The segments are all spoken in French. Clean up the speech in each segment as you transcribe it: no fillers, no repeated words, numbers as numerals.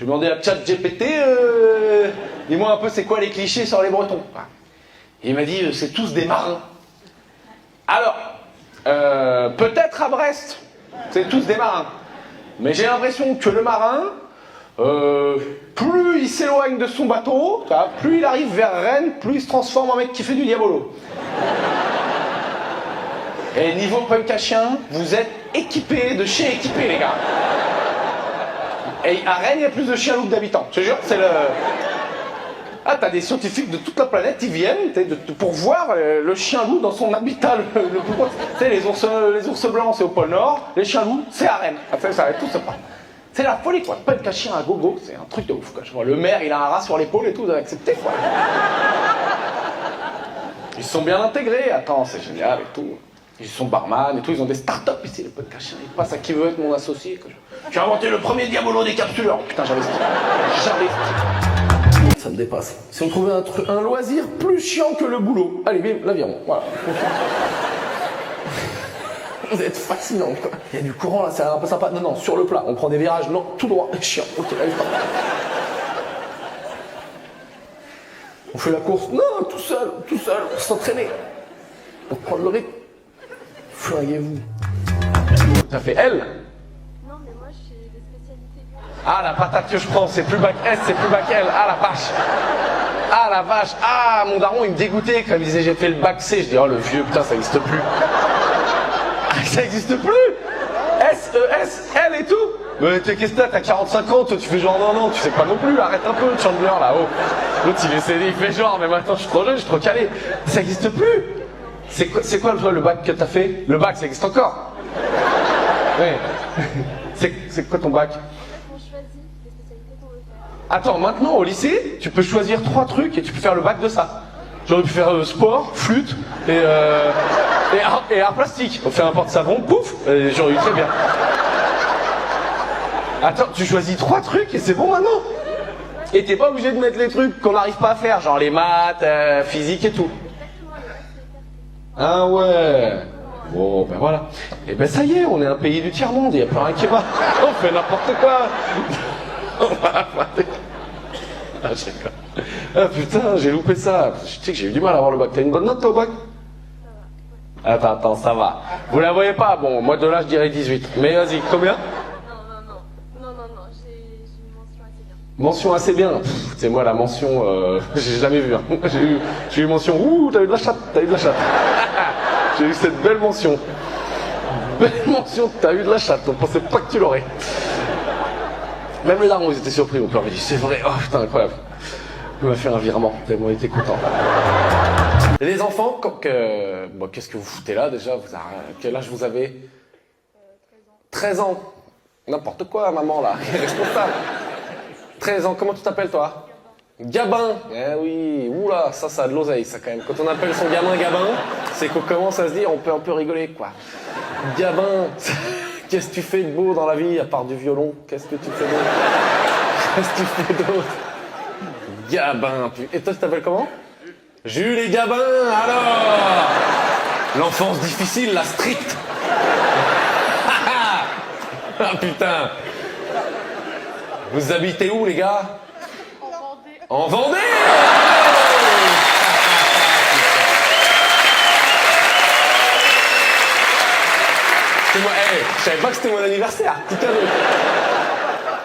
J'ai demandé à ChatGPT, dis-moi un peu c'est quoi les clichés sur les Bretons. Et il m'a dit, c'est tous des marins. Alors, peut-être à Brest, c'est tous des marins. Mais j'ai l'impression que le marin, plus il s'éloigne de son bateau, plus il arrive vers Rennes, plus il se transforme en mec qui fait du diabolo. Et niveau punk à chien, vous êtes équipés de chiens équipés, les gars. Et à Rennes, il y a plus de chiens loups que d'habitants. Je te jure, c'est le... Ah, t'as des scientifiques de toute la planète qui viennent pour voir le chien loup dans son habitat le plus proche. Tu sais, les ours blancs, c'est au pôle Nord, les chiens loups, c'est à Rennes. Enfin, ça arrête tout, ça part. C'est la folie, quoi. Punk à chien à gogo, c'est un truc de ouf, quoi. Je vois, le maire, il a un rat sur l'épaule et tout, vous avez accepté, quoi. Ils sont bien intégrés, attends, c'est génial et tout. Ils sont barman et tout, ils ont des start-up ici, les punk à chien. Ils passent à qui veut être mon associé, quoi. J'ai inventé le premier diabolo des capsuleurs. Putain, j'investis. Ça me dépasse. Si on trouvait un loisir plus chiant que le boulot. Allez, bim, l'aviron. Voilà. Vous êtes fascinant, quoi. Il y a du courant là, c'est un peu sympa. Non, sur le plat, on prend des virages. Non, tout droit. Chiant. Ok, allez, pas. On fait la course. Non, tout seul, s'entraîner. Pour prendre le rythme. Flinguez-vous. Ça fait L. Non, mais moi, je fais des spécialités. Ah, la patate que je prends, c'est plus bac S, c'est plus bac L. Ah, la vache. Ah, la vache. Ah, mon daron, il me dégoûtait quand il me disait j'ai fait le bac C. Je dis, oh, le vieux, putain, ça existe plus. Ça existe plus. S, E, S, L et tout. Mais qu'est-ce que t'as 45 ans, toi, tu fais genre non, tu sais pas non plus, arrête un peu, Chandler, là-haut. L'autre, il fait genre, mais maintenant, je suis trop jeune, je suis trop calé. Ça existe plus. C'est quoi le bac que t'as fait? Le bac, ça existe encore. Oui. C'est quoi ton bac? On choisit les spécialités qu'on veut faire. Attends, maintenant au lycée, tu peux choisir 3 trucs et tu peux faire le bac de ça. J'aurais pu faire sport, flûte et art plastique. On fait un porte-savon, pouf, et j'aurais eu très bien. Attends, tu choisis 3 trucs et c'est bon maintenant. Et t'es pas obligé de mettre les trucs qu'on n'arrive pas à faire, genre les maths, physique et tout. Ah ouais. Bon, ben voilà. Et ben ça y est, on est un pays du tiers-monde, il n'y a plus rien qui va. On fait n'importe quoi. Ah, je rigole. Ah putain, j'ai loupé ça. Tu sais que j'ai eu du mal à avoir le bac. T'as une bonne note toi au bac? Attends, ça va. Vous la voyez pas? Bon, moi de là je dirais 18. Mais vas-y, combien? Non, j'ai une mention assez bien. Mention assez bien. C'est moi la mention, j'ai jamais vu. Hein. J'ai eu mention. Ouh, t'as eu de la chatte, J'ai eu cette belle mention. Belle mention, t'as eu de la chatte. On pensait pas que tu l'aurais. Même les larmes, ils étaient surpris. Mon père m'a dit, c'est vrai. Oh putain, incroyable. Il m'a fait un virement. Tellement il était content. Et les enfants, qu'est-ce que vous foutez là déjà? Quel âge vous avez? 13 ans. N'importe quoi, maman là. Responsable. 13 ans. Comment tu t'appelles toi? Gabin. Eh oui. Oula, ça a de l'oseille, ça quand même. Quand on appelle son gamin Gabin, c'est qu'on commence à se dire, on peut rigoler quoi. Gabin. Qu'est-ce que tu fais de beau dans la vie, à part du violon? Qu'est-ce que tu fais d'autre? Qu'est-ce que tu fais d'autre? Gabin. Et toi, tu t'appelles comment? Jules et Gabin, alors! L'enfance difficile, la stricte. Ah putain. Vous habitez où, les gars? En Vendée. En Vendée? Je savais pas que c'était mon anniversaire. Petit cadeau.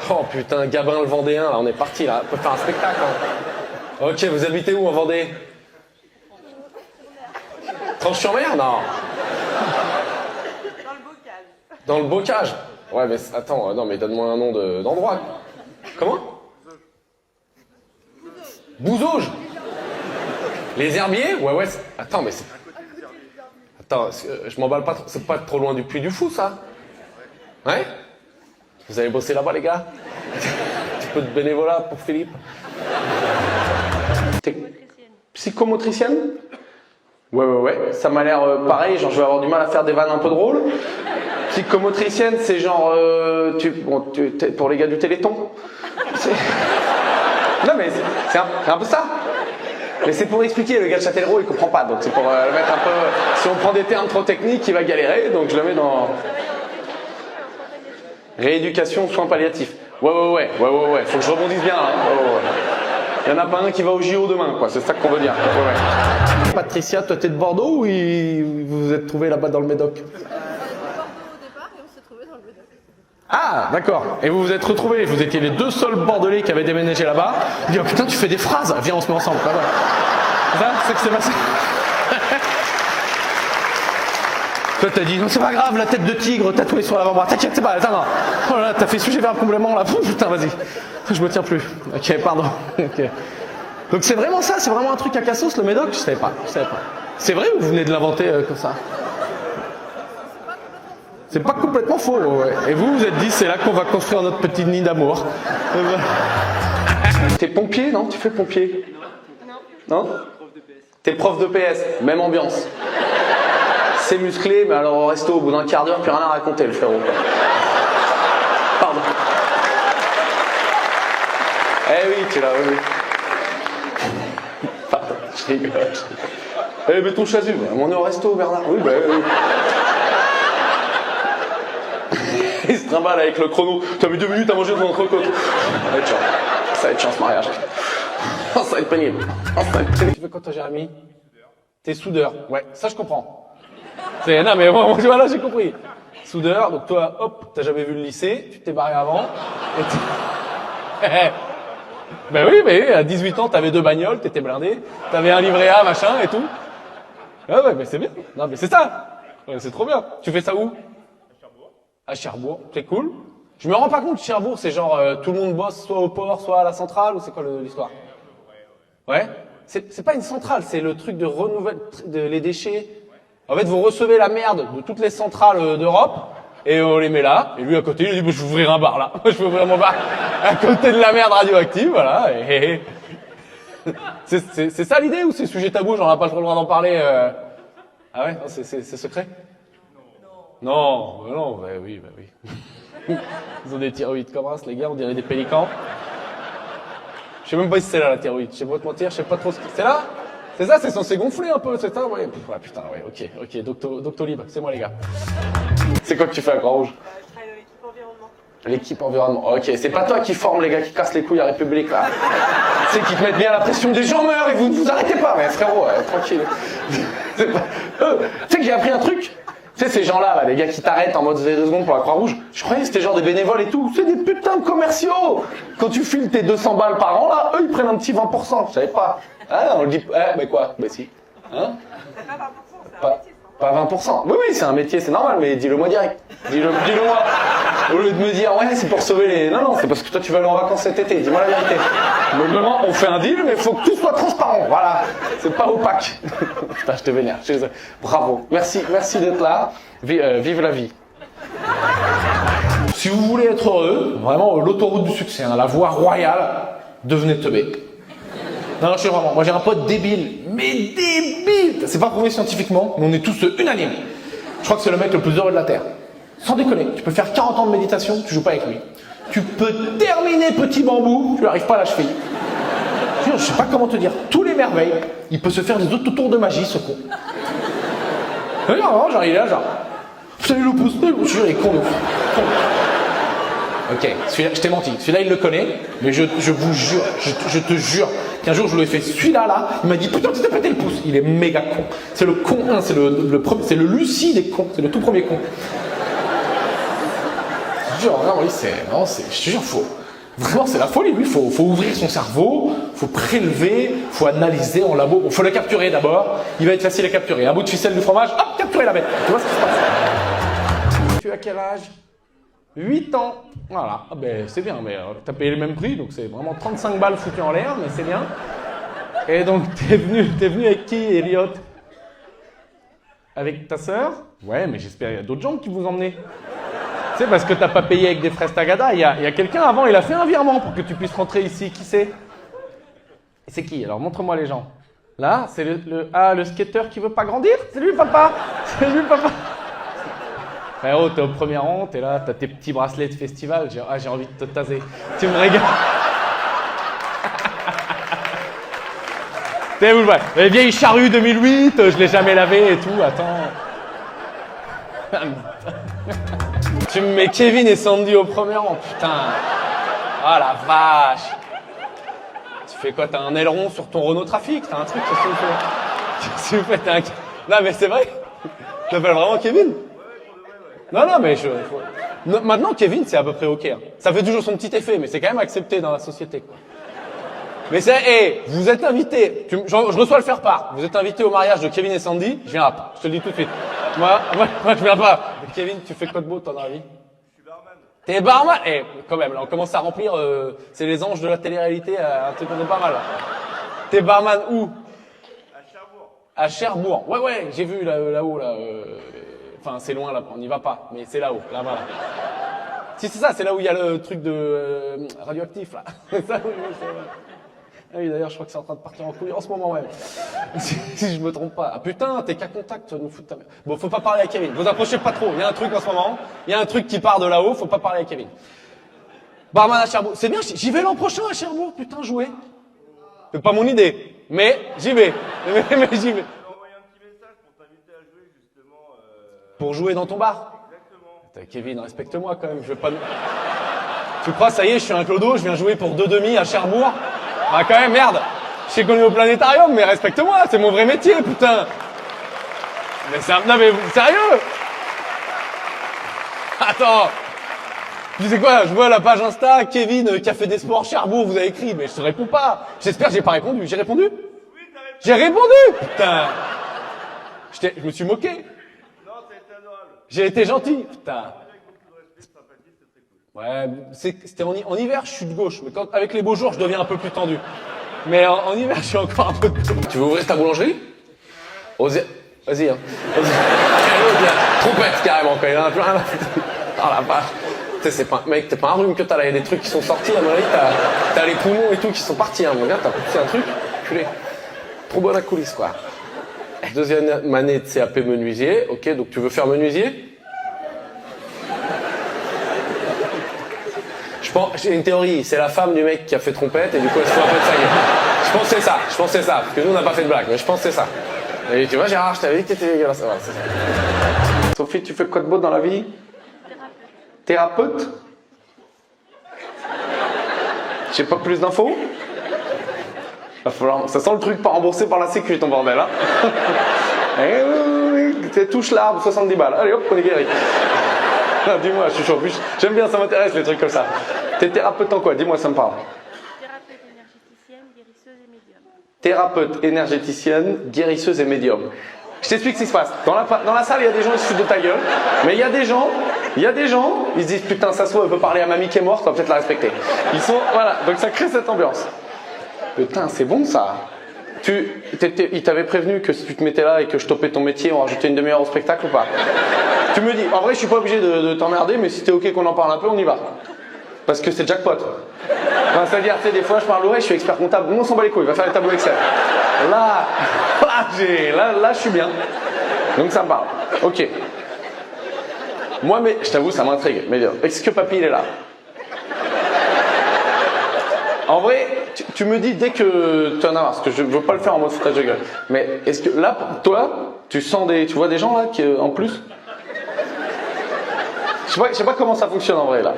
Oh putain, Gabin le Vendéen, là, on est parti là. On peut faire un spectacle. Hein. Ok, vous habitez où en Vendée? Tranche-sur-Mer? Non. Dans le bocage. Dans le Bocage? Ouais, mais attends, non, mais donne-moi un nom d'endroit. Comment? Bouzauge. Les herbiers? Ouais, attends, mais c'est... Attends, je m'emballe pas trop. C'est pas trop loin du Puy du Fou, ça? Ouais? Vous allez bosser là-bas, les gars? Un petit peu de bénévolat pour Philippe? T'es psychomotricienne? Ouais. Ça m'a l'air pareil, genre je vais avoir du mal à faire des vannes un peu drôles. Psychomotricienne, c'est genre... pour les gars du Téléthon? Non, mais c'est un peu ça. Mais c'est pour expliquer, le gars de Châtellerault il comprend pas, donc c'est pour le mettre un peu... Si on prend des termes trop techniques, il va galérer, donc je le mets dans... Rééducation, soins palliatifs. Ouais. Faut que je rebondisse bien, là. Ouais. Il y en a pas un qui va au JO demain, quoi. C'est ça qu'on veut dire. Ouais. Patricia, toi, t'es de Bordeaux ou vous vous êtes trouvé là-bas dans le Médoc? De Bordeaux au départ et on s'est trouvés dans le Médoc. Ah, d'accord. Et vous vous êtes retrouvés, vous étiez les deux seuls Bordelais qui avaient déménagé là-bas. Vous dites, oh putain, tu fais des phrases, viens, on se met ensemble. Ah, ouais. C'est ça, c'est que c'est passé. Toi, t'as dit, non, c'est pas grave, la tête de tigre tatouée sur l'avant-bras. T'inquiète, c'est pas, attends, oh là, t'as fait sujet verbe complément là. Putain, vas-y. Je me tiens plus. Ok, pardon. Ok. Donc c'est vraiment ça, c'est vraiment un truc à Cassos, le Médoc. Je savais pas. C'est vrai ou vous venez de l'inventer comme ça? C'est pas complètement faux. Ouais. Et vous êtes dit, c'est là qu'on va construire notre petit nid d'amour. T'es pompier, non? Tu fais pompier? Non. T'es prof de PS. Même ambiance. C'est musclé, mais alors au resto, au bout d'un quart d'heure, plus rien à raconter, le frérot. Pardon. Eh oui, tu l'as, oui. Pardon, je rigole. Eh, mais ton chasuble, on est au resto, Bernard. Oui, bah oui. Il se trimballe avec le chrono. T'as mis 2 minutes à manger ton entrecôte. Ça va être chiant ce mariage. Ça va être pénible. Tu fais quoi toi, Jérémy? T'es soudeur. Ouais, ça je comprends. Non mais bon, voilà, j'ai compris. Soudeur, donc toi, hop, t'as jamais vu le lycée, tu t'es barré avant. Ben oui, mais à 18 ans, t'avais 2 bagnoles, t'étais blindé, t'avais un livret A, machin et tout. Ah ouais, mais c'est bien. Non mais c'est ça. Ouais, c'est trop bien. Tu fais ça où? À Cherbourg, c'est cool. Je me rends pas compte, Cherbourg, c'est genre tout le monde bosse soit au port, soit à la centrale, ou c'est quoi l'histoire? Ouais. C'est pas une centrale, c'est le truc de renouvellement les déchets. En fait, vous recevez la merde de toutes les centrales d'Europe et on les met là. Et lui à côté, il dit je vais ouvrir un bar là. Je vais ouvrir mon bar à côté de la merde radioactive, voilà. C'est ça l'idée ou c'est sujet tabou, genre on n'a pas le droit d'en parler Ah ouais, c'est secret? Non, bah oui. Ils ont des thyroïdes comme ça, les gars, on dirait des pélicans. Je sais même pas si c'est là la thyroïde, je sais pas te mentir, je sais pas trop ce que c'est là. C'est ça, c'est censé gonfler un peu, c'est ça, ouais. Ouais, putain, ouais, ok, Doctolib, c'est moi les gars. C'est quoi que tu fais à Croix-Rouge? Je travaille dans l'équipe environnement. L'équipe environnement, ok, c'est pas toi qui forme les gars qui cassent les couilles à République là. C'est qui te mettent bien la pression, des gens meurent et vous arrêtez pas, mais frérot, tranquille. Tu sais que j'ai appris un truc? Tu sais, ces gens-là, les gars qui t'arrêtent en mode 2 secondes pour la Croix-Rouge, je croyais que c'était genre des bénévoles et tout. C'est des putains de commerciaux. Quand tu files tes 200 balles par an, là, eux, ils prennent un petit 20%. Je savais pas. Ah, on le dit. Mais quoi? Bah si. Hein? Pas 20%. Oui, c'est un métier, c'est normal, mais dis-le-moi direct. Dis-le moi. Au lieu de me dire, ouais, c'est pour sauver les... Non, c'est parce que toi, tu vas aller en vacances cet été. Dis-moi la vérité. Normalement, on fait un deal, mais il faut que tout soit transparent. Voilà. C'est pas opaque. Putain, je te vénère. Bravo. Merci d'être là. Vive la vie. Si vous voulez être heureux, vraiment, l'autoroute du succès, hein, la voie royale, devenez teubé. Non, je suis vraiment. Moi, j'ai un pote débile. Mais débile! C'est pas prouvé scientifiquement, mais on est tous unanimes. Je crois que c'est le mec le plus heureux de la Terre. Sans déconner. Tu peux faire 40 ans de méditation, tu joues pas avec lui. Tu peux terminer petit bambou, tu n'arrives pas à la cheville. Je sais pas comment te dire. Tous les merveilles, il peut se faire des autres tours de magie, ce con. Non, genre, il est là, genre. Salut le pouce, je jure, il est con de ouf. Ok, celui-là, je t'ai menti. Celui-là, il le connaît, mais je vous jure, je te jure qu'un jour, je lui ai fait celui-là, il m'a dit putain, tu t'es pété le pouce. Il est méga con. C'est le con 1, c'est le Lucie des cons, c'est le tout premier con. Je te jure, non, oui, je te jure, vraiment, c'est la folie, lui. Faut ouvrir son cerveau, faut prélever, faut analyser en labo. Faut le capturer d'abord. Il va être facile à capturer. Un bout de ficelle du fromage, hop, capturer la bête. Tu vois ce qui se passe? Tu as quel âge? 8 ans. Voilà. Ah ben, c'est bien, mais t'as payé le même prix, donc c'est vraiment 35 balles foutues en l'air, mais c'est bien. Et donc, t'es venu avec qui, Elliot? Avec ta sœur? Ouais, mais j'espère qu'il y a d'autres gens qui vous emmenaient. Tu sais, parce que t'as pas payé avec des fraises Tagada, il y a quelqu'un avant, il a fait un virement pour que tu puisses rentrer ici. Qui c'est? C'est qui? Alors, montre-moi les gens. Là, c'est le skateur qui veut pas grandir? C'est lui, papa! C'est lui, papa! Frérot, t'es au premier rang, t'es là, t'as tes petits bracelets de festival, j'ai envie de te taser. Tu me régales. T'es où, ouais, les vieilles charrues 2008, je l'ai jamais lavé et tout, attends. Tu me mets Kevin et Sandy au premier rang, putain. Ah la vache. Tu fais quoi? T'as un aileron sur ton Renault Trafic? T'as un truc? Qu'est-ce que tu fais? Qu'est-ce que tu fais? Non mais c'est vrai. Tu t'appelles vraiment Kevin? Non, non, mais Non, maintenant, Kevin, c'est à peu près ok. Hein. Ça fait toujours son petit effet, mais c'est quand même accepté dans la société, quoi. Mais c'est, vous êtes invité. Je reçois le faire-part. Vous êtes invité au mariage de Kevin et Sandy. Je viens pas. Je te le dis tout de suite. Moi, je viens pas. Mais Kevin, tu fais quoi de beau, ton avis? Je suis barman. T'es barman? Quand même, là, on commence à remplir, c'est les anges de la télé-réalité, un truc qu'on est pas mal, là. T'es barman où? À Cherbourg. À Cherbourg. Ouais, j'ai vu là-haut, là. Enfin, c'est loin, là, on n'y va pas, mais c'est là-haut, là-bas. Là. Si, c'est ça, c'est là où il y a le truc de radioactif, là. C'est ça, oui, c'est vrai. Ah oui, d'ailleurs, je crois que c'est en train de partir en couille en ce moment même. Si je me trompe pas. Ah putain, t'es qu'à contact, nous foutre ta mère. Bon, faut pas parler à Kevin. Vous approchez pas trop. Il y a un truc en ce moment. Il y a un truc qui part de là-haut, faut pas parler à Kevin. Barman à Cherbourg. C'est bien, j'y vais l'an prochain à Cherbourg, putain, jouer. C'est pas mon idée, mais j'y vais. Mais j'y vais. Je t'ai envoyé un petit message pour t'inviter à jouer, justement. Pour jouer dans ton bar? Exactement. Kevin, respecte-moi quand même, je veux pas... Tu crois, ça y est, je suis un clodo, je viens jouer pour 2,5 à Cherbourg? Bah quand même, merde. Je sais qu'on est au planétarium, mais respecte-moi, c'est mon vrai métier, putain. Mais non mais, sérieux? Attends. Tu sais quoi, je vois la page Insta, Kevin, Café des Sports, Cherbourg, vous avez écrit, mais je te réponds pas. J'espère que j'ai pas répondu. J'ai répondu? Oui, t'as répondu. J'ai répondu, putain. Je me suis moqué. Non, t'as été adorable. J'ai été gentil, putain. Avec beaucoup de respect, sympathie, c'est très cool. Ouais, c'était en hiver, je suis de gauche, mais avec les beaux jours, je deviens un peu plus tendu. Mais en hiver, je suis encore un peu de gauche. Tu veux ouvrir ta boulangerie? Vas-y, hein. Trompette, carrément, quand il y en a plein. Oh la vache. Tu sais, c'est pas, mec, t'es pas un rhume que t'as là, il y a des trucs qui sont sortis, à mon avis, t'as les poumons et tout qui sont partis, hein, mon gars, t'as poussé un truc, culé. Trop bonne à coulisses, quoi. Deuxième année de CAP menuisier, ok, donc tu veux faire menuisier? J'ai une théorie, c'est la femme du mec qui a fait trompette et du coup elle se fout un peu de sa gueule. Je pensais ça, parce que nous on n'a pas fait de blague, mais je pensais ça. Et tu vois Gérard, je t'avais dit que t'étais dégueulasse. Ouais, c'est ça. Sophie, tu fais quoi de beau dans la vie? Thérapeute. J'ai pas plus d'infos? Va falloir... Ça sent le truc pas remboursé par la sécu, ton bordel, hein. Oui, touche l'arbre, 70 balles. Allez hop, on est guéri. Non, dis-moi, je suis chaud. J'aime bien, ça m'intéresse les trucs comme ça. T'es thérapeute en quoi? Dis-moi, ça me parle. Thérapeute énergéticienne, guérisseuse et médium. Thérapeute énergéticienne, guérisseuse et médium. Je t'explique ce qui se passe. Dans la salle, il y a des gens, ils se foutent de ta gueule. Mais il y a des gens, ils se disent putain, ça se trouve, elle peut parler à mamie qui est morte, on va peut-être la respecter. Voilà. Donc ça crée cette ambiance. Putain, c'est bon ça. Il t'avait prévenu que si tu te mettais là et que je topais ton métier, on rajoutait une demi-heure au spectacle ou pas? Tu me dis, en vrai, je suis pas obligé de t'emmerder, mais si t'es ok qu'on en parle un peu, on y va. Parce que c'est jackpot. Enfin, c'est-à-dire, tu sais, des fois, je parle, ouais, je suis expert comptable. Nous, on s'en bat les couilles, va faire les tableaux Excel. Là, je suis bien. Donc, ça me parle. Ok. Moi, mais, je t'avoue, ça m'intrigue. Mais est-ce que papy, il est là? En vrai, tu me dis dès que tu en as marre, parce que je veux pas le faire en mode foutage de gueule. Mais est-ce que là, toi, tu vois des gens là qui, en plus? Je sais pas comment ça fonctionne en vrai là.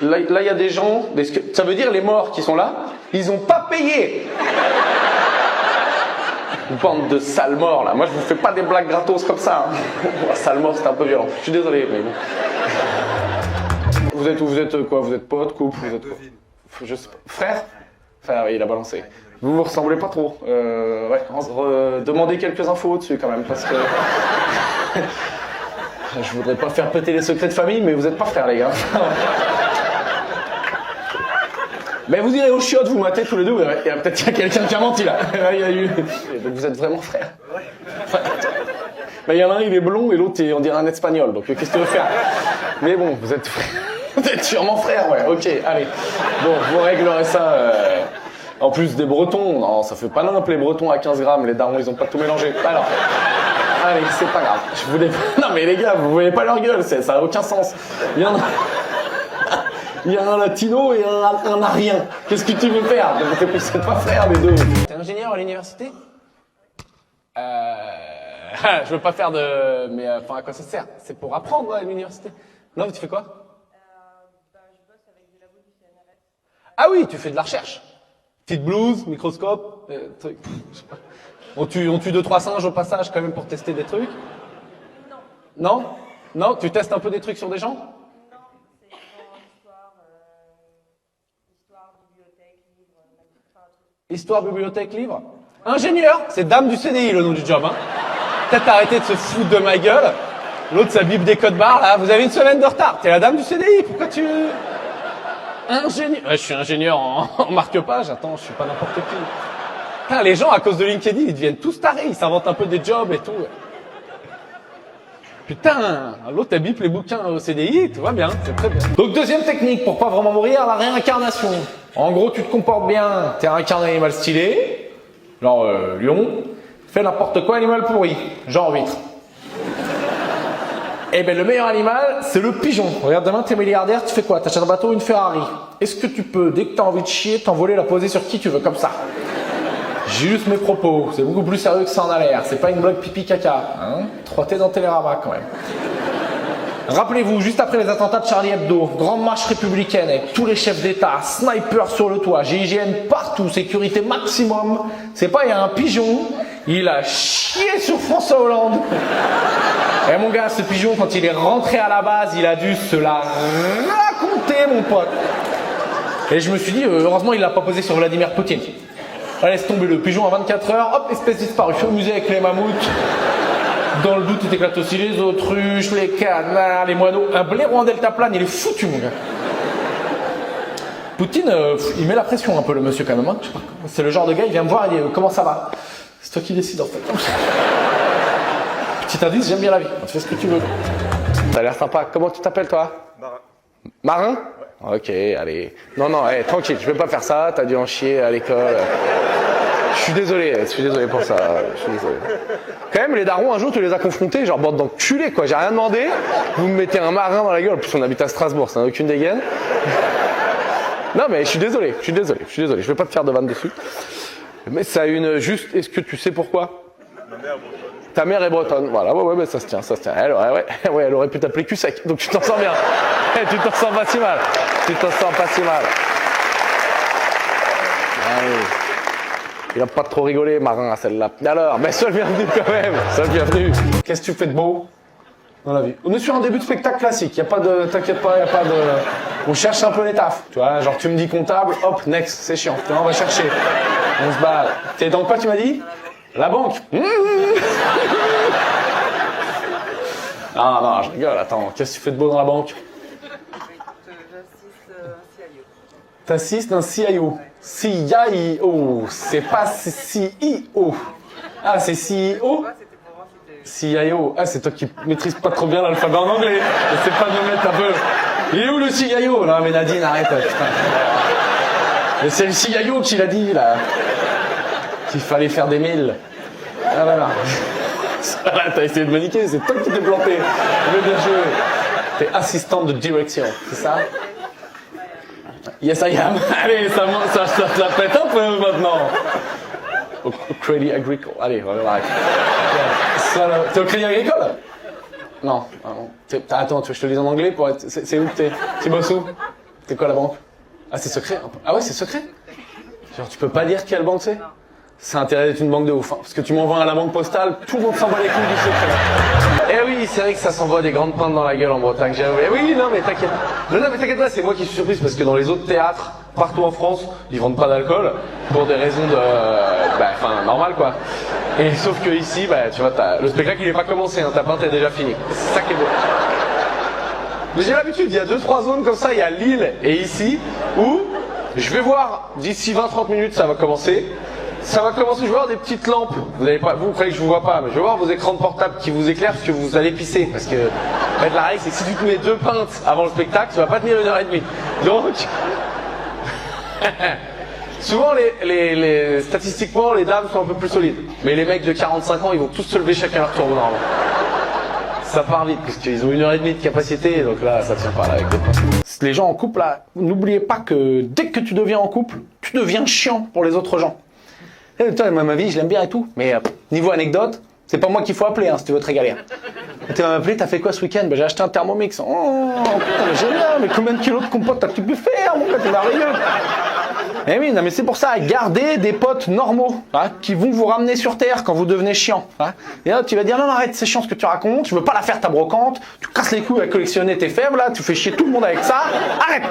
Là, il y a des gens. Ça veut dire les morts qui sont là, ils ont pas payé. Bande de sales morts là. Moi, je vous fais pas des blagues gratos comme ça. Hein. Sale mort, c'est un peu violent. Je suis désolé, mais bon. Vous êtes où? Vous êtes quoi? Vous êtes pote, couple? Vous êtes quoi? Je sais pas. Frère? Frère, oui, il a balancé. Vous vous ressemblez pas trop. Demandez quelques infos au-dessus quand même, parce que je voudrais pas faire péter les secrets de famille, mais vous êtes pas frères, les gars. Mais vous irez au chiottes, vous matez tous les deux. Il y a peut-être quelqu'un qui a menti là. Donc vous êtes vraiment frères. Mais il y en a un, il est blond et l'autre, on dirait un espagnol. Donc qu'est-ce que tu veux faire? Mais bon, vous êtes frères. Vous êtes sûrement frères, ouais, ok, allez. Bon, vous réglerez ça. En plus des Bretons, non, ça fait pas nimp les Bretons à 15 grammes, les darons, ils ont pas tout mélangé. Alors, allez, c'est pas grave. Je voulais pas... Non mais les gars, vous voyez pas leur gueule, ça a aucun sens. Il y a un latino et un arien. Qu'est-ce que tu veux faire? Vous êtes pas frères les deux. T'es ingénieur à l'université? Je veux pas faire de... Mais enfin, à quoi ça sert? C'est pour apprendre à l'université. Non, tu fais quoi? Je bosse avec des labos du CNRS. Ah oui, tu fais de la recherche. Petite blouse, microscope, truc. Je sais pas. On tue 2-3 singes au passage quand même pour tester des trucs. Non. Non, tu testes un peu des trucs sur des gens? Non, c'est genre histoire, bibliothèque, livre, enfin, tout. Histoire, bibliothèque, livre. Ingénieur, c'est dame du CDI le nom du job. Hein. Peut-être arrêter de se foutre de ma gueule. L'autre, ça bip des codes barres, là. Vous avez une semaine de retard. T'es la dame du CDI, pourquoi tu... Ingénieur. Ouais, je suis ingénieur en marque-page. Attends, je suis pas n'importe qui. Putain, les gens, à cause de LinkedIn, ils deviennent tous tarés. Ils s'inventent un peu des jobs et tout. Putain, l'autre, elle bip les bouquins au CDI, tout va bien, c'est très bien. Donc, deuxième technique, pour pas vraiment mourir, la réincarnation. En gros, tu te comportes bien, t'es incarné animal stylé, genre lion, fais n'importe quoi animal pourri, genre huître. Eh ben, le meilleur animal, c'est le pigeon. Regarde, demain, t'es milliardaire, tu fais quoi? T'achètes un bateau ou une Ferrari? Est-ce que tu peux, dès que t'as envie de chier, t'envoler la poser sur qui tu veux, comme ça? J'ai juste mes propos, c'est beaucoup plus sérieux que ça en a l'air, c'est pas une blague pipi caca, hein? 3T dans Télérama quand même. Rappelez-vous, juste après les attentats de Charlie Hebdo, grande marche républicaine avec tous les chefs d'État, snipers sur le toit, GIGN partout, sécurité maximum. C'est pas, il y a un pigeon, il a chié sur François Hollande. Et mon gars, ce pigeon, quand il est rentré à la base, il a dû se la raconter, mon pote. Et je me suis dit, heureusement, il l'a pas posé sur Vladimir Poutine. Laisse tomber le pigeon à 24 heures, hop, espèce disparue. Je suis au musée avec les mammouths. Dans le doute, il éclate aussi les autruches, les canards, les moineaux. Un blaireau en deltaplane, il est foutu, mon gars. Poutine, il met la pression un peu, le monsieur, quand même. Hein. C'est le genre de gars, il vient me voir, il dit comment ça va? C'est toi qui décides, en fait. Petit indice, j'aime bien la vie. Tu fais ce que tu veux. T'as l'air sympa. Comment tu t'appelles, toi? Marin. Marin? Ok, allez. Non, hey, tranquille, je vais pas faire ça, t'as dû en chier à l'école. Je suis désolé pour ça, je suis désolé. Quand même, les darons, un jour, tu les as confrontés, genre bande d'enculés, quoi. J'ai rien demandé, vous me mettez un marin dans la gueule. En plus, on habite à Strasbourg, ça n'a aucune dégaine. Non, mais je suis désolé, je vais pas te faire de vanne dessus. Mais ça a une juste, est-ce que tu sais pourquoi? Ma mère, bon. Ta mère est bretonne, voilà, ouais, mais ça se tient. Elle aurait pu t'appeler cul sec, donc tu t'en sors bien. Tu t'en sors pas si mal. Allez. Il a pas trop rigolé, Marin, à celle-là. Alors, mais seul bienvenue quand même, Qu'est-ce que tu fais de beau dans la vie? On est sur un début de spectacle classique, t'inquiète pas, y a pas de... On cherche un peu les tafs, tu vois, genre tu me dis comptable, hop, next, c'est chiant, on va chercher. On se bat. T'es dans quoi, tu m'as dit? La banque. Non, je rigole, attends, qu'est-ce que tu fais de beau dans la banque? T'assistes un CIO. CIO, c'est pas CIO. Ah, c'est CIO? CIO. Ah, c'est toi qui maîtrises pas trop bien l'alphabet en anglais. Essaie pas de me mettre un peu... Il est où le CIO? Non, mais Nadine, arrête, putain. Mais c'est le CIO qui l'a dit, là. Qu'il fallait faire des mails. Ah, voilà. Là, t'as essayé de me niquer, c'est toi qui t'es planté. Je veux bien jouer. T'es assistante de direction, c'est ça? Yes, I am. Allez, ça pète un peu maintenant. Au Crédit Agricole. Allez, voilà. T'es au Crédit Agricole? Non. Attends, tu veux que je te le dise en anglais pour être... C'est où que t'es? Tu bosses où? T'es quoi la banque? Ah, c'est secret? Ah ouais, c'est secret? Genre, tu peux pas dire quelle banque c'est? C'est intérêt d'être une banque de ouf, hein, parce que tu m'envoies à la banque postale, tout le monde s'en bat les couilles du secret. Eh oui, c'est vrai que ça s'envoie des grandes pintes dans la gueule en Bretagne, j'avoue. Eh oui, non mais t'inquiète. Non mais t'inquiète pas, c'est moi qui suis surprise, parce que dans les autres théâtres, partout en France, ils vendent pas d'alcool, pour des raisons de... normal quoi. Et sauf que ici, tu vois, le spectacle il est pas commencé, hein, ta pinte est déjà finie. C'est ça qui est beau. Mais j'ai l'habitude, il y a 2-3 zones comme ça, il y a Lille et ici, où je vais voir, d'ici 20-30 minutes, ça va commencer. Je vais voir des petites lampes. Vous croyez que je vous vois pas, mais je vais voir vos écrans de portable qui vous éclairent parce que vous allez pisser. Parce que, en fait, la règle, c'est que si tu te mets 2 pintes avant le spectacle, tu vas pas tenir 1h30. Donc, souvent, statistiquement, les dames sont un peu plus solides. Mais les mecs de 45 ans, ils vont tous se lever chacun leur tour normalement. Ça part vite, parce qu'ils ont 1h30 de capacité, donc là, ça tient pas là avec des pintes. Les gens en couple, là, n'oubliez pas que dès que tu deviens en couple, tu deviens chiant pour les autres gens. Ma vie, je l'aime bien et tout, mais niveau anecdote, c'est pas moi qu'il faut appeler si tu veux te régaler. Tu vas m'appeler, t'as fait quoi ce week-end? Bah, j'ai acheté un Thermomix. Oh, putain, mais génial, mais combien de kilos de compote t'as pu faire, mon gars, t'es merveilleux. Eh oui, non, mais c'est pour ça, gardez des potes normaux, hein, qui vont vous ramener sur terre quand vous devenez chiant. Hein. Et là, tu vas dire, non, arrête, c'est chiant ce que tu racontes, je veux pas la faire ta brocante, tu casses les couilles à collectionner tes fèves, là, tu fais chier tout le monde avec ça, arrête.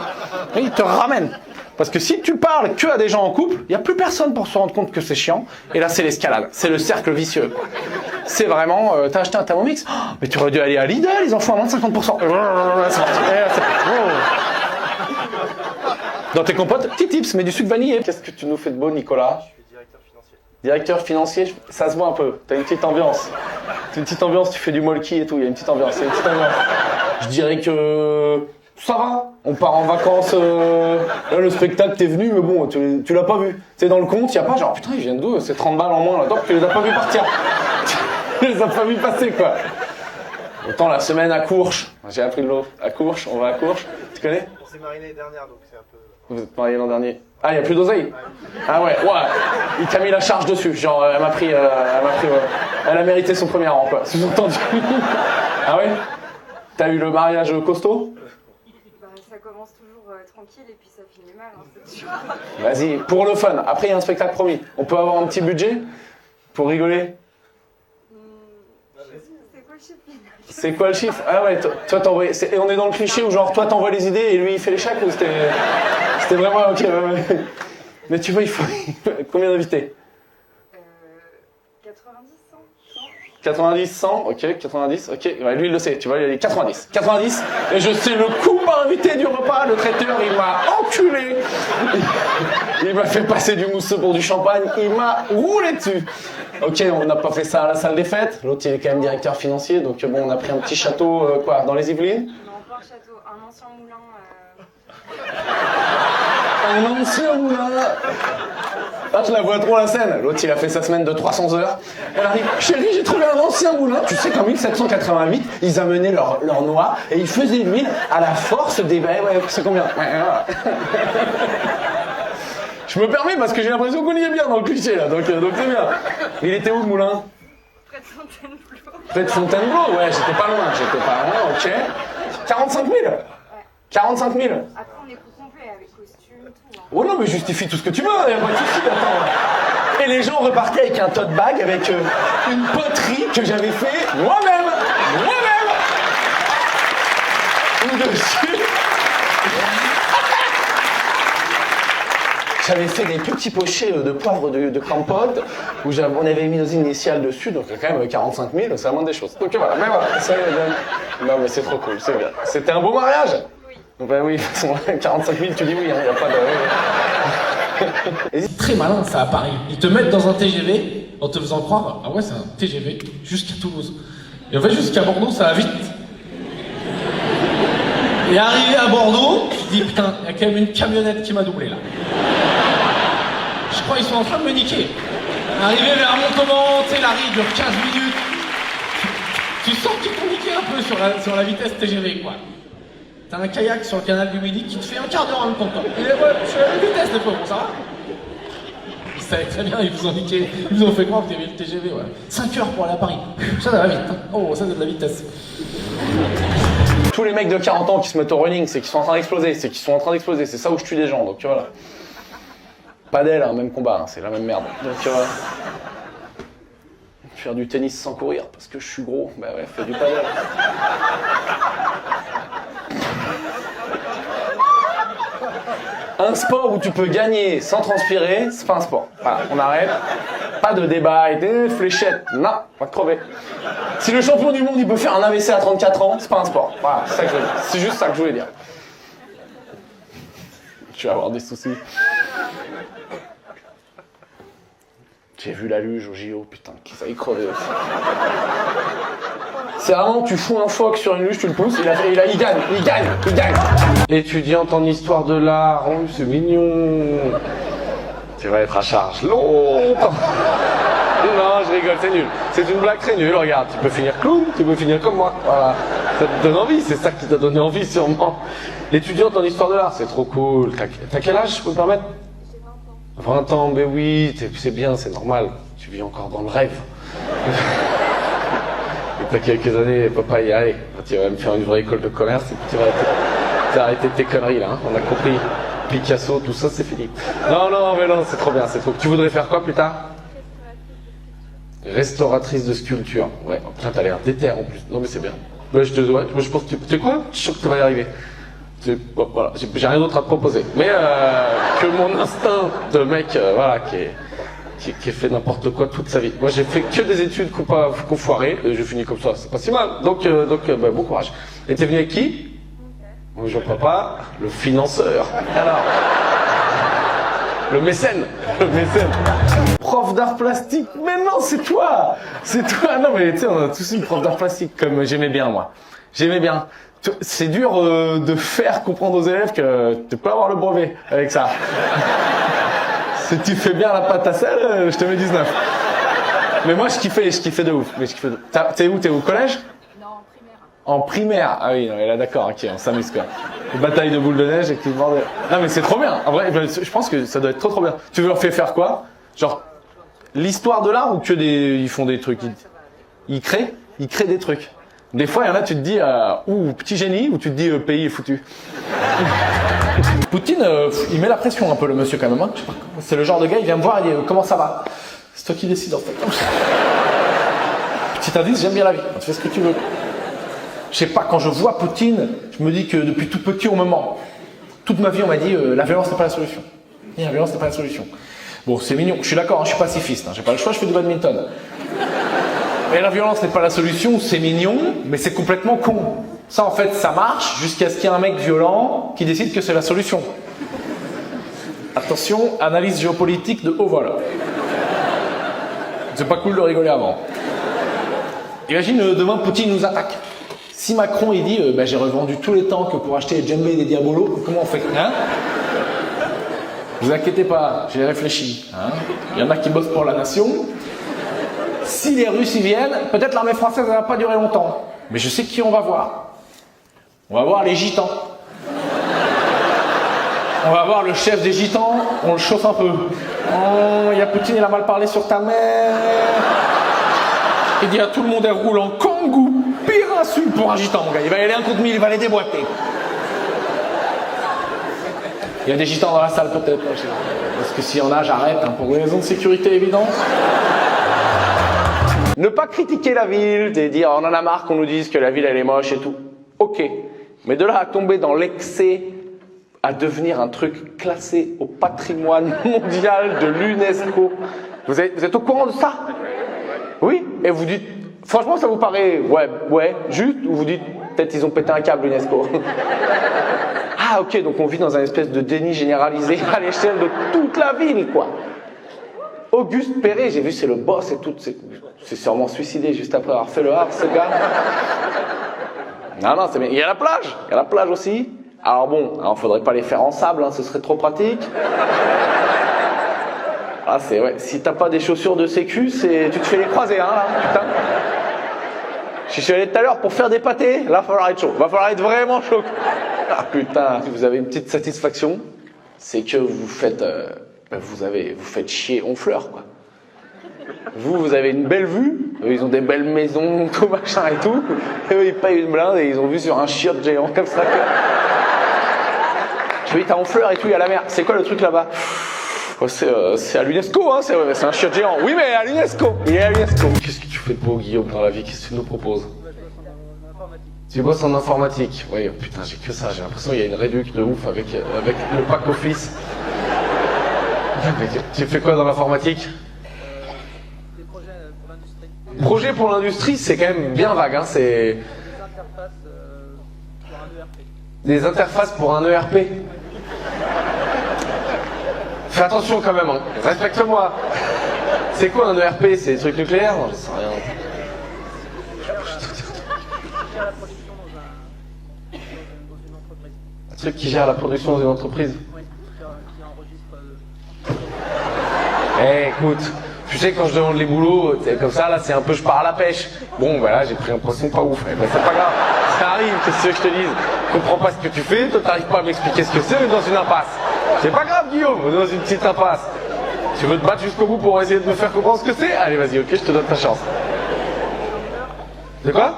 Et il te ramène. Parce que si tu parles que à des gens en couple, il n'y a plus personne pour se rendre compte que c'est chiant. Et là, c'est l'escalade. C'est le cercle vicieux. C'est vraiment, t'as acheté un Thermomix, oh, mais tu aurais dû aller à Lidl, ils en font à moins de 50%. Dans tes compotes, petit tips, mets du sucre vanillé. Qu'est-ce que tu nous fais de beau, Nicolas? Je suis directeur financier. Directeur financier, ça se voit un peu. T'as une petite ambiance. T'as une petite ambiance, tu fais du molki et tout, il y a une petite ambiance. Il y a une petite ambiance. Je dirais que ça va. On part en vacances. Là, le spectacle, t'es venu, mais bon, tu l'as pas vu. C'est dans le compte, il y a pas genre, putain, ils viennent d'où? C'est 30 balles en moins là-dedans, tu les as pas vu partir. Tu les as pas vu passer, quoi. Autant la semaine à Courche. J'ai appris de l'eau. À Courche, on va à Courche. Tu connais? On s'est marié l'année dernière, donc c'est un peu... Vous êtes mariés l'an dernier. Ah, il n'y a plus d'oseille? Ah ouais. Il t'a mis la charge dessus. Genre, elle m'a pris, ouais. Elle a mérité son premier rang, quoi. Sous-entendu. Ah ouais? T'as eu le mariage costaud? Bah, ça commence toujours tranquille et puis ça finit mal, hein, c'est sûr. Vas-y, pour le fun. Après, il y a un spectacle promis. On peut avoir un petit budget pour rigoler? C'est quoi le chiffre final? C'est quoi le chiffre? Ah ouais, toi t'envoies... Et on est dans le cliché où genre toi t'envoies les idées et lui il fait les chèques ou c'était vraiment ok, ouais. Mais tu vois, il faut... Combien d'invités? 90, 100, 90, 100, ok, 90, ok. Ouais, lui il le sait, tu vois, il a dit 90. 90, et je sais le coup par invité du repas, le traiteur il m'a enculé. Il m'a fait passer du mousseux pour du champagne, il m'a roulé dessus. Ok, on n'a pas fait ça à la salle des fêtes. L'autre, il est quand même directeur financier, donc bon, on a pris un petit château, quoi, dans les Yvelines. Non, pas un château, un ancien moulin. Un ancien moulin. Ah, je la vois trop la scène. L'autre, il a fait sa semaine de 300 heures. Elle arrive, chérie, j'ai trouvé un ancien moulin. Tu sais qu'en 1788, ils amenaient leur noix et ils faisaient l'huile à la force des... Ouais, c'est combien? Je me permets parce que j'ai l'impression qu'on y est bien dans le cliché là, donc c'est bien. Il était où le moulin? Près de Fontainebleau. Près de Fontainebleau, ouais, j'étais pas loin, ok. 45 000 Ouais. 45 000 Après, on est tout complet avec costume, tout. Hein. Oh non, mais justifie tout ce que tu veux, y a pas de souci, attends. Et les gens repartaient avec un tote bag, avec une poterie que j'avais fait moi-même. Dessus. J'avais fait des petits pochets de poivre de Campote où on avait mis nos initiales dessus, donc quand même 45 000, c'est la moindre des choses. Donc voilà, mais voilà, non mais c'est trop cool, c'est bien. C'était un beau mariage? Oui. Ben oui, 45 000, tu dis oui, il n'y a pas de... C'est très malin ça à Paris. Ils te mettent dans un TGV en te faisant croire, ah ouais c'est un TGV jusqu'à Toulouse. Et en fait jusqu'à Bordeaux ça va vite. Et arrivé à Bordeaux, tu te dis putain, il y a quand même une camionnette qui m'a doublé là. Je crois qu'ils sont en train de me niquer. Arrivé vers Montauban, tu sais, l'arrêt dure 15 minutes. Tu sens qu'ils t'ont niqué un peu sur la vitesse TGV, quoi. T'as un kayak sur le canal du Midi qui te fait un quart d'heure en même temps. Et ouais, je suis à la vitesse des fois, bon ça va. Ils savaient très bien, ils vous ont niqué. Ils vous ont fait croire que t'avais le TGV, ouais. 5 heures pour aller à Paris. Ça va vite. Hein. Oh, ça c'est de la vitesse. Tous les mecs de 40 ans qui se mettent au running, c'est qu'ils sont en train d'exploser. C'est ça où je tue des gens, donc tu vois là. Pas d'elle, hein, même combat, hein, c'est la même merde. Donc, faire du tennis sans courir parce que je suis gros, bah ouais, fais du padel. Un sport où tu peux gagner sans transpirer, c'est pas un sport. Voilà, on arrête. Pas de débat et des fléchettes. Non, on va te crever. Si le champion du monde il peut faire un AVC à 34 ans, c'est pas un sport. Voilà, c'est ça que je veux dire. C'est juste ça que je voulais dire. Je vais avoir des soucis. J'ai vu la luge au JO, putain, ça y crevait aussi. C'est vraiment, tu fous un phoque sur une luge, tu le pousses, il gagne. Étudiante en histoire de l'art, oh, c'est mignon. Tu vas être à charge longtemps. Non, je rigole, c'est nul. C'est une blague très nulle, regarde, tu peux finir clown, tu peux finir comme moi. Voilà. Ça te donne envie, c'est ça qui t'a donné envie sûrement. L'étudiante en histoire de l'art, c'est trop cool. T'as quel âge, je peux me permettre? 20 ans, mais oui, c'est bien, c'est normal. Tu vis encore dans le rêve. Et T'as quelques années, papa y aller. Tu vas me faire une vraie école de commerce et puis tu vas arrêter tes conneries là. Hein. On a compris. Picasso, tout ça, c'est fini. Non, non, mais non, c'est trop bien, c'est trop. Tu voudrais faire quoi plus tard? Restauratrice de sculpture. Ouais, oh, putain, t'as l'air déter en plus. Non, mais c'est bien. Ouais, je pense que tu sais quoi? Je suis sûr que tu vas y arriver. Bon, voilà, j'ai rien d'autre à te proposer. Mais que mon instinct de mec, voilà, qui a fait n'importe quoi toute sa vie. Moi, j'ai fait que des études qu'on foiré, et je finis comme ça, c'est pas si mal. Donc bah, bon courage. Et t'es venu avec qui? Bonjour papa, le financeur. Alors, le mécène. Prof d'art plastique. Mais non, c'est toi. Non, mais tu sais, on a tous une prof d'art plastique comme j'aimais bien moi. J'aimais bien. C'est dur de faire comprendre aux élèves que tu peux avoir le brevet avec ça. Si tu fais bien la pâte à sel, je te mets 19. Mais moi, je kiffais de ouf. T'es où? T'es au collège? Non, en primaire. En primaire? Ah oui, non, mais là d'accord, ok, on s'amuse quoi. Une bataille de boules de neige et que tu bordel. Non mais c'est trop bien. En vrai, je pense que ça doit être trop bien. Tu veux leur faire quoi? Genre l'histoire de l'art ou que ils font des trucs? Ils créent des trucs. Des fois, il y en a, tu te dis, ou petit génie, ou tu te dis, pays est foutu. Poutine, il met la pression un peu, le monsieur, quand même. Hein. C'est le genre de gars, il vient me voir, il dit, comment ça va? C'est toi qui décides, en fait. Petit indice, j'aime bien la vie. Tu fais ce que tu veux. Je sais pas, quand je vois Poutine, je me dis que depuis tout petit, on me ment. Toute ma vie, on m'a dit, la violence n'est pas la solution. La violence n'est pas la solution. Bon, c'est mignon. Je suis d'accord, hein, je suis pacifiste. Hein, j'ai pas le choix, je fais du badminton. Mais la violence n'est pas la solution, c'est mignon, mais c'est complètement con. Ça, en fait, ça marche jusqu'à ce qu'il y ait un mec violent qui décide que c'est la solution. Attention, analyse géopolitique de haut vol. C'est pas cool de rigoler avant. Imagine, demain, Poutine nous attaque. Si Macron, il dit, j'ai revendu tous les tanks pour acheter les djembés et des diabolos, comment on fait? Hein? Vous inquiétez pas, j'ai réfléchi. Hein? Il y en a qui bossent pour la nation. Si les Russes y viennent, peut-être l'armée française ne va pas durer longtemps. Mais je sais qui on va voir. On va voir les gitans. On va voir le chef des gitans, on le chauffe un peu. Oh, il y a Poutine, il a mal parlé sur ta mère. Il dit à tout le monde, elle roule en kangou. Pire insulte pour un gitan, mon gars. Il va y aller un coup de mille, il va les déboîter. Il y a des gitans dans la salle, peut-être. Parce que s'il y en a, j'arrête, hein, pour des raisons de sécurité évidentes. Ne pas critiquer la ville, et dire on en a marre qu'on nous dise que la ville elle est moche et tout. Ok, mais de là à tomber dans l'excès, à devenir un truc classé au patrimoine mondial de l'UNESCO. Vous êtes au courant de ça? Oui? Et vous dites, franchement ça vous paraît, ouais, juste, ou vous dites, peut-être ils ont pété un câble l'UNESCO. Ah ok, donc on vit dans un espèce de déni généralisé à l'échelle de toute la ville, quoi. Auguste Perret, j'ai vu, c'est le boss et tout. C'est sûrement suicidé juste après avoir fait le Havre, ce gars. Non, c'est bien. Il y a la plage aussi. Alors bon, faudrait pas les faire en sable, hein, ce serait trop pratique. Ah, ouais. Si t'as pas des chaussures de sécu, tu te fais les croiser, hein, là, putain. Je suis allé tout à l'heure pour faire des pâtés, là, il va falloir être chaud. Va falloir être vraiment chaud. Ah, putain, si vous avez une petite satisfaction, c'est que vous faites chier Honfleur, quoi. Vous avez une belle vue, eux, ils ont des belles maisons, tout machin et tout. Eux, ils payent une blinde et ils ont vu sur un chiotte géant comme ça. Tu vois, t'as Honfleur et tout, il y a la mer. C'est quoi le truc là-bas? C'est à l'UNESCO, hein, c'est un chiotte géant. Oui, mais à l'UNESCO. Il est à l'UNESCO. Qu'est-ce que tu fais de beau, Guillaume, dans la vie? Qu'est-ce que tu nous proposes? Tu bosses en informatique. Oui, putain, j'ai que ça. J'ai l'impression qu'il y a une réduc de ouf avec le pack office. Tu fais quoi dans l'informatique? Des projets pour l'industrie. Projet pour l'industrie, c'est quand même bien vague, hein, c'est... Des interfaces pour un ERP. Des interfaces pour un ERP. Fais attention quand même, hein. Respecte-moi. C'est quoi un ERP? C'est des trucs nucléaires? Non, je sais rien. Un truc qui gère la production dans une entreprise. Oui, qui enregistre. Écoute, tu sais, quand je demande les boulots, comme ça, là, c'est un peu je pars à la pêche. Bon, voilà, j'ai pris un poisson pas ouf. C'est pas grave, ça arrive, qu'est-ce que je te dise? Je comprends pas ce que tu fais, toi t'arrives pas à m'expliquer ce que c'est, mais dans une impasse. C'est pas grave, Guillaume, dans une petite impasse. Tu veux te battre jusqu'au bout pour essayer de me faire comprendre ce que c'est? Allez, vas-y, ok, je te donne ta chance. De quoi?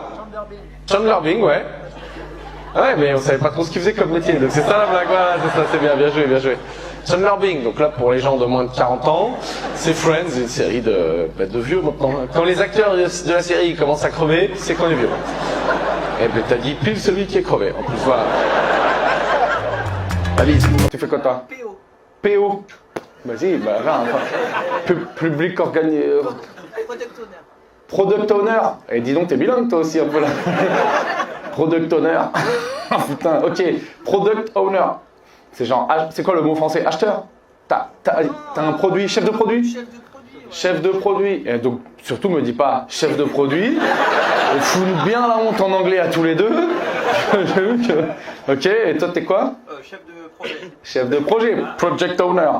Chandler Bing, ouais. Ouais, mais on savait pas trop ce qu'il faisait comme métier, donc c'est ça la blague, voilà, c'est ça, c'est bien, bien joué, bien joué. Chandler Bing, donc là pour les gens de moins de 40 ans, c'est Friends, une série de vieux maintenant. Quand les acteurs de la série commencent à crever, c'est qu'on est vieux. Et ben t'as dit pile celui qui est crevé, en plus, voilà. Alice, tu fais quoi toi? PO. PO. Vas-y, bah va, enfin. Public organisé. Product owner. Product owner. Et dis donc, t'es bilingue toi aussi un peu là. Product owner. Ah putain, ok. Product owner. C'est genre, c'est quoi le mot français? Acheteur? T'as un produit, chef de produit? Chef de produit. Ouais. Chef de produit. Et donc, surtout me dis pas chef de produit. Et fous-nous bien la honte en anglais à tous les deux. Ok, et toi t'es quoi? Chef de projet. Chef de projet. Project owner.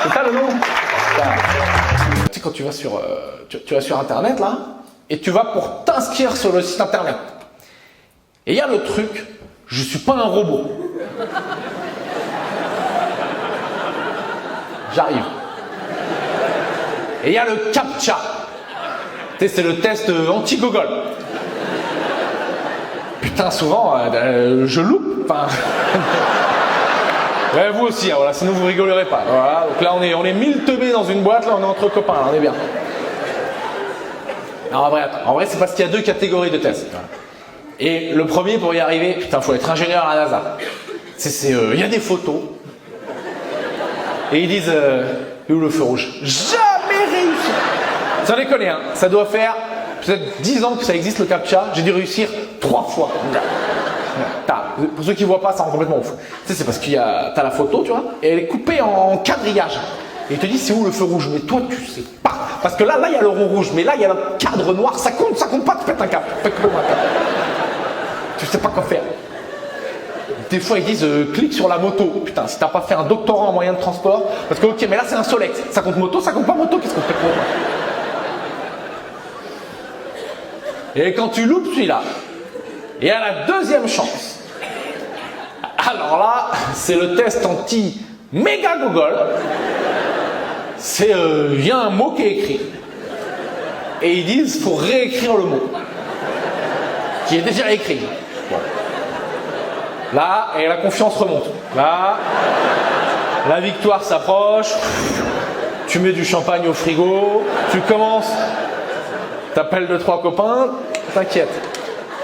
C'est ça le nom? Tu sais, quand tu vas sur, tu vas sur internet là, et tu vas pour t'inscrire sur le site internet. Et il y a le truc, je suis pas un robot. J'arrive. Et il y a le CAPTCHA. Tu sais, c'est le test anti-Google. Putain, souvent, je loupe. Enfin... Ouais, vous aussi, hein, voilà, sinon vous rigolerez pas. Voilà, donc là on est 1000 teubés dans une boîte, là on est entre copains, là, on est bien. Non, en vrai c'est parce qu'il y a deux catégories de tests. Et le premier, pour y arriver, putain, faut être ingénieur à la NASA. Il y a des photos. Et ils disent, où le feu rouge? Jamais réussi. Sans déconner, hein, ça doit faire peut-être 10 ans que ça existe le CAPTCHA, j'ai dû réussir 3 fois. Pour ceux qui voient pas, ça rend complètement ouf. Tu sais, c'est parce qu'il t'as la photo, tu vois, et elle est coupée en quadrillage. Et il te dit c'est où le feu rouge, mais toi tu sais pas. Parce que là il y a le rond rouge, mais là il y a le cadre noir, ça compte pas, tu pètes un câble. Tu sais pas quoi faire. Des fois ils disent clique sur la moto. Putain, si t'as pas fait un doctorat en moyen de transport, parce que ok, mais là c'est un Solex, ça compte moto, ça compte pas moto, qu'est-ce qu'on fait pour moi? Et quand tu loupes celui-là, et à la deuxième chance, alors là, c'est le test anti-méga Google. C'est, il y a un mot qui est écrit. Et ils disent, faut réécrire le mot. Qui est déjà écrit. Bon. Là, et la confiance remonte. Là, la victoire s'approche. Tu mets du champagne au frigo. Tu commences. T'appelles 2-3 copains. T'inquiète.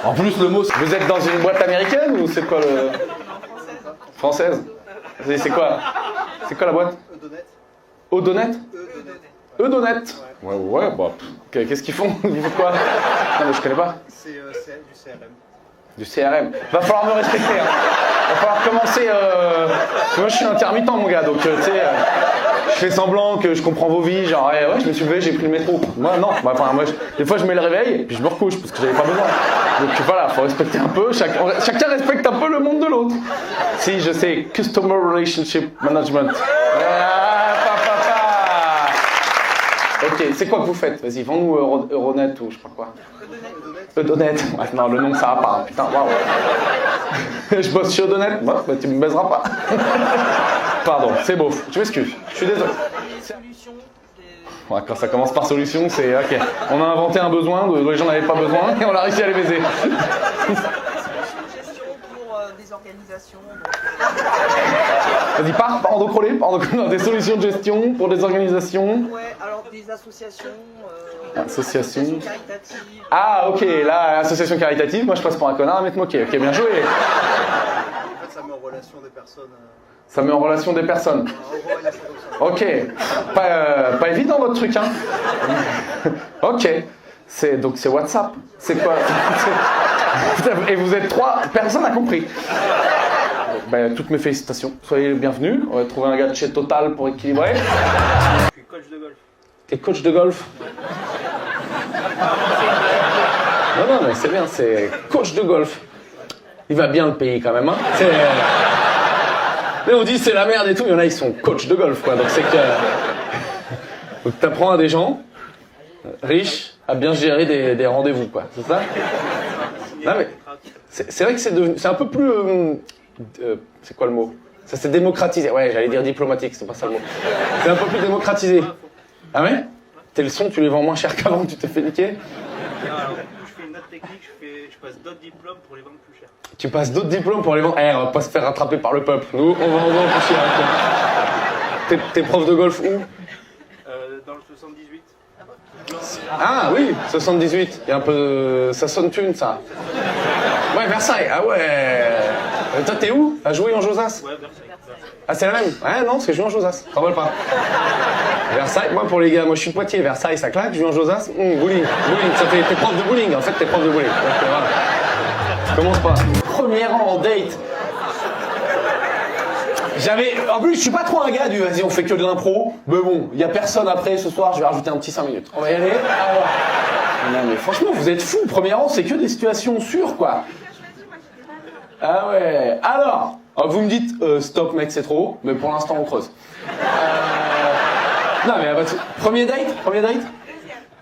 En plus, le mot, vous êtes dans une boîte américaine ou c'est quoi le... Française. C'est quoi? C'est quoi la boîte? Odonet. Odonet. Ouais, bah, qu'est-ce qu'ils font? Ils font quoi? Non, mais je connais pas. C'est du CRM. Du CRM. Va falloir me respecter. Hein. Va falloir commencer... Moi, je suis intermittent, mon gars, donc, tu sais... Je fais semblant que je comprends vos vies, genre ouais, je me suis levé, j'ai pris le métro. Moi non, des fois je mets le réveil et puis je me recouche parce que j'avais pas besoin. Donc voilà, faut respecter un peu, chacun respecte un peu le monde de l'autre. Si je sais, Customer Relationship Management. Ok, c'est quoi que vous faites? Vas-y, vends-nous Euronet ou je sais pas quoi. Odonet. Ouais, non, le nom ça va pas, hein. Putain, waouh. Je bosse chez Odonet, bah, tu me baiseras pas. Pardon, c'est beau, je m'excuse, je suis désolé. Ouais, quand ça commence par solution, c'est ok. On a inventé un besoin dont les gens n'avaient pas besoin et on a réussi à les baiser. Gestion pour des organisations. Vas-y, pardon, des solutions de gestion pour des organisations. Ouais, alors des associations. Associations Caritatives. Ah, ok, là, association caritative, moi je passe pour un connard à m'être moqué. Ok, bien joué. En fait, ça met en relation des personnes. Ça met en relation des personnes. Ok, pas évident votre truc, hein. Ok, donc c'est WhatsApp. C'est quoi? Et vous êtes 3, personne n'a compris. Ben, toutes mes félicitations, soyez les bienvenus. On va trouver un gars de chez Total pour équilibrer. Je suis coach de golf. T'es coach de golf? Non, mais c'est bien, c'est coach de golf. Il va bien le payer quand même, hein. Mais on dit c'est la merde et tout, il y en a ils sont coach de golf, quoi. Donc c'est que... Donc t'apprends à des gens riches à bien gérer des rendez-vous, quoi. C'est ça? Non mais... C'est vrai que c'est un peu plus... c'est quoi le mot? Ça s'est démocratisé. Ouais, j'allais dire diplomatique, c'est pas ça le mot. C'est un peu plus démocratisé. Ah ouais? Tes leçons, tu les vends moins cher qu'avant, tu t'es fait niquer? Non, alors, du coup, je fais une autre technique, je passe d'autres diplômes pour les vendre plus cher. Tu passes d'autres diplômes pour les vendre. Eh, on va pas se faire rattraper par le peuple. Nous, on va en vendre plus cher. T'es prof de golf où? Dans le 78. Ah oui, 78. Il y a un peu... Ça sonne thune, ça. Ouais, Versailles. Ah ouais. Toi, t'es où? À jouer en Josas? Ouais, Versailles. Ah, c'est la même? Ouais, non, c'est jouer en Josas. Ça va pas. Versailles, moi, pour les gars, moi, je suis de Poitiers. Versailles, ça claque. Jouer en Josas? Bowling. Ça fait... T'es prof de bowling. En fait, t'es prof de bowling. Donc, voilà. Commence pas. Premier rang en date. En plus, je suis pas trop un gars du vas-y, on fait que de l'impro. Mais bon, il y a personne après ce soir, je vais rajouter un petit 5 minutes. On va y aller. Alors. Non, mais franchement, vous êtes fous. Premier rang, c'est que des situations sûres, quoi. Ah ouais. Alors, vous me dites stop, mec, c'est trop. Mais pour l'instant, on creuse. Non, mais premier date?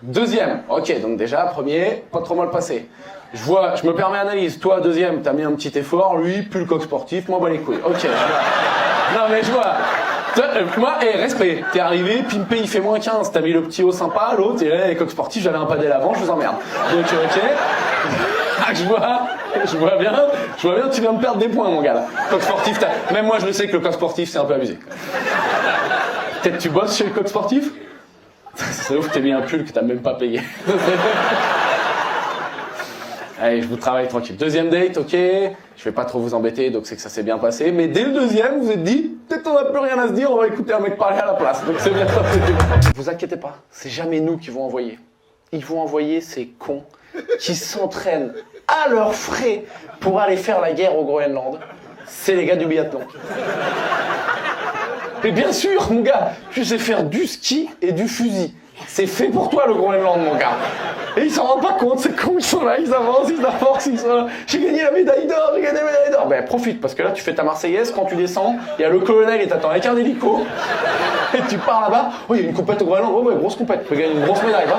Deuxième. Ok, donc déjà, premier, pas trop mal passé. Je me permets analyse. Toi, deuxième, t'as mis un petit effort. Lui, plus le coq sportif, moi, bah les couilles. Ok, je vois. Non, mais je vois. Moi, respect. T'es arrivé, Pimpé, il fait moins 15. T'as mis le petit haut sympa. L'autre, et là, coq sportif, j'avais un padel avant, je vous emmerde. Donc, ok. Ah, je vois bien, tu viens de perdre des points, mon gars. Là. Coq sportif, même moi, je le sais que le coq sportif, c'est un peu abusé. Peut-être tu bosses chez le coq sportif? C'est ouf, t'as mis un pull que t'as même pas payé. Allez, je vous travaille tranquille. Deuxième date, ok. Je vais pas trop vous embêter, donc c'est que ça s'est bien passé. Mais dès le deuxième, vous vous êtes dit, peut-être on n'a plus rien à se dire, on va écouter un mec parler à la place. Donc c'est bien ça. Vous inquiétez pas, c'est jamais nous qui vont envoyer. Ils vont envoyer ces cons qui s'entraînent à leurs frais pour aller faire la guerre au Groenland. C'est les gars du biathlon. Mais bien sûr, mon gars, tu sais faire du ski et du fusil. C'est fait pour toi, le Groenland, mon gars. Et ils s'en rendent pas compte, c'est con, ils sont là, ils avancent, ils sont là. J'ai gagné la médaille d'or, j'ai gagné la médaille d'or. Ben, profite, parce que là, tu fais ta Marseillaise, quand tu descends, il y a le colonel, il t'attend avec un hélico. Et tu pars là-bas. Oh, il y a une compète au Groenland, ouais, grosse compète. Tu peux gagner une grosse médaille, va.